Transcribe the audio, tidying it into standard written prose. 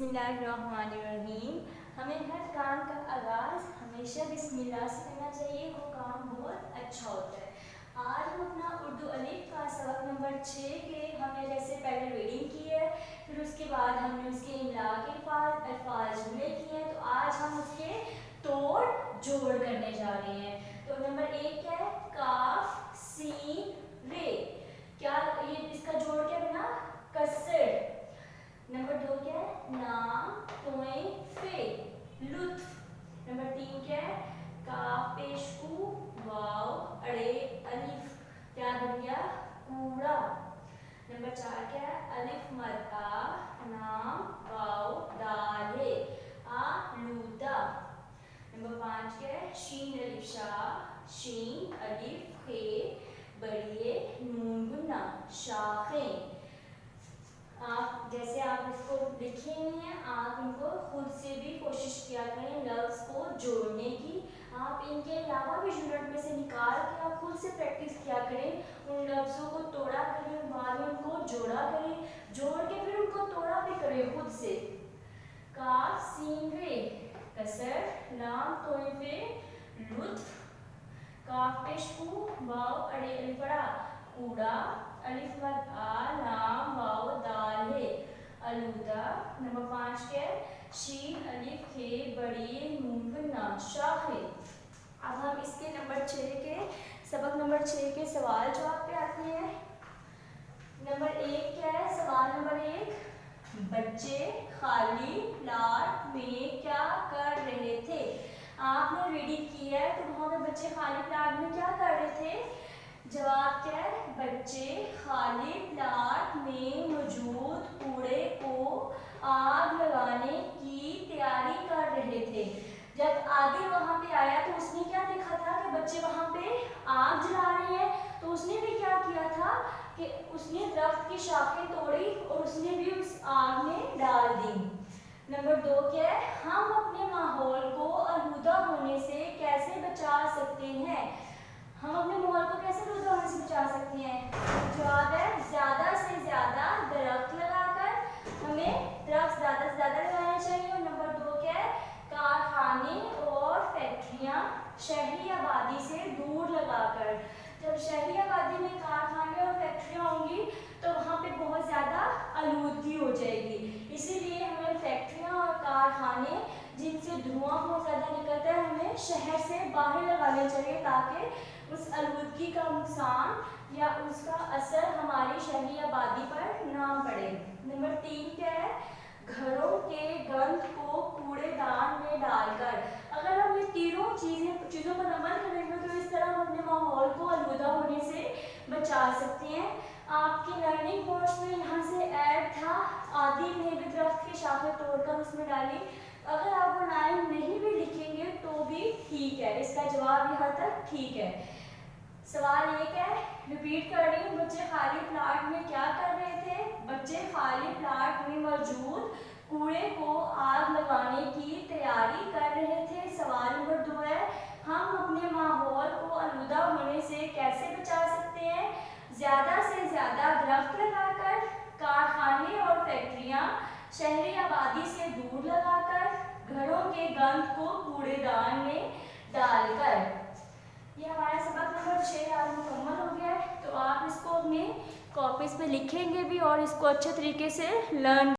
बिस्मिल्लाहिर्रहमानिर्रहीम। हमें हर काम का आगाज़ हमेशा बिस्मिल्लाह से करना चाहिए, वो काम बहुत अच्छा होता है। आज हम अपना उर्दू अलिफ का सबक नंबर 6 के हमने जैसे पहले रीडिंग की है, फिर उसके बाद हमने उसके इमला के अल्फाज जुमले किए हैं। तो आज हम उसके तोड़ जोड़ करने जा रहे हैं। तो नंबर 1 क्या है? काफ सीन रे। क्या ये इसका जोड़ क्या बना? कसर। नंबर 2 क्या है? नाम तोए फे लुत्फ। नंबर 3 क्या है? काफ पेशकू वाव अड़े अलिफ, क्या बन गया? कूड़ा। नंबर 4 क्या है? अलिफ मद आ नाम वाव दाल है आलूदा। नंबर 5 क्या है? शीन अलिफ शाह शीन अलिफ खे बड़िए नून गुन्ना शाखें। आप जैसे आप इसको लिखे हुए हैं, आप इनको खुद से भी कोशिश किया करें लफ्ज़ को जोड़ने की। आप इनके अलावा भी यूनिट में से निकाल के आप खुद से प्रैक्टिस किया करें, उन लफ्ज़ों को तोड़ा करें, बाद में उनको जोड़ा करें, जोड़ के फिर उनको तोड़ा भी करें खुद से। काफ सीन रे कसर लाम तोइफे लुत्फ काफ पेशकू वाव अड़े अलिफड़ा कूड़ा अलिफ मद आ लाम वाव दाल है आलूदा। नंबर 5 क्या है? शीन अलिफ खे बड़ी नून गुन्ना शाखे। अब हम इसके नंबर 6 के सबक नंबर 6 के सवाल जवाब पे आते हैं। नंबर 1 क्या है? सवाल नंबर 1, बच्चे खाली प्लाट में क्या कर रहे थे? आपने रीडिंग की है, तो वहाँ पे बच्चे खाली प्लाट में क्या कर रहे थे? जवाब क्या है? बच्चे खाली प्लाट में मौजूद कूड़े को आग लगाने की तैयारी कर रहे थे। जब आगे वहाँ पे आया तो उसने क्या देखा था कि बच्चे वहाँ पे आग जला रहे हैं, तो उसने भी क्या किया था कि उसने दरख्त की शाखें तोड़ी और उसने भी उस आग में डाल दी। नंबर 2 क्या है? हम अपने माहौल को आलूदा होने से कैसे बचा सकते हैं? हम अपने माहौल को कैसे आलूदा होने से बचा सकते हैं? जवाब है ज़्यादा से ज़्यादा दरख्त लगाकर। हमें दरख्त ज़्यादा से ज़्यादा लगाने चाहिए। और नंबर 2 क्या है? कारखाने और फैक्ट्रियाँ शहरी आबादी से दूर लगाकर। जब शहरी आबादी में कारखाने और फैक्ट्रियाँ होंगी तो वहाँ पे बहुत ज़्यादा आलूदगी हो जाएगी। इसीलिए हमें फैक्ट्रियाँ और कारखाने जिनसे धुआं बहुत ज़्यादा निकलता है, हमें शहर से बाहर लगाने चाहिए ताकि उस आलूदगी का नुकसान या उसका असर हमारी शहरी आबादी पर ना पड़े। नंबर 3 क्या है? घरों के गंद को कूड़ेदान में डालकर। अगर हम ये तीनों चीज़ों पर अमल करेंगे तो इस तरह हम अपने माहौल को आलूदा होने से बचा सकते हैं। आपके लर्निंग कोर्स में यहाँ से ऐड था, आदि ने भी दरख्त की शाखें तोड़कर उसमें डाली। अगर आप वो लाइन नहीं भी लिखेंगे तो भी ठीक है, इसका जवाब यहाँ तक ठीक है। सवाल ये क्या है? रिपीट कर रही हूँ, बच्चे खाली प्लाट में क्या कर रहे थे? बच्चे खाली प्लाट में मौजूद कूड़े को आग लगाने की तैयारी कर रहे थे। सवाल नंबर 2 है, हम अपने माहौल को आलूदा होने से कैसे बचा सकते हैं? ज़्यादा से ज़्यादा दरख्त लगाकर, कारखाने और फैक्ट्रियाँ शहरी आबादी से दूर लगाकर, घरों के गंद को कूड़ेदान में डालकर। ये हमारा सबक नंबर 6 आज मुकम्मल हो गया है। तो आप इसको अपने कॉपीज़ पे लिखेंगे भी और इसको अच्छे तरीके से लर्न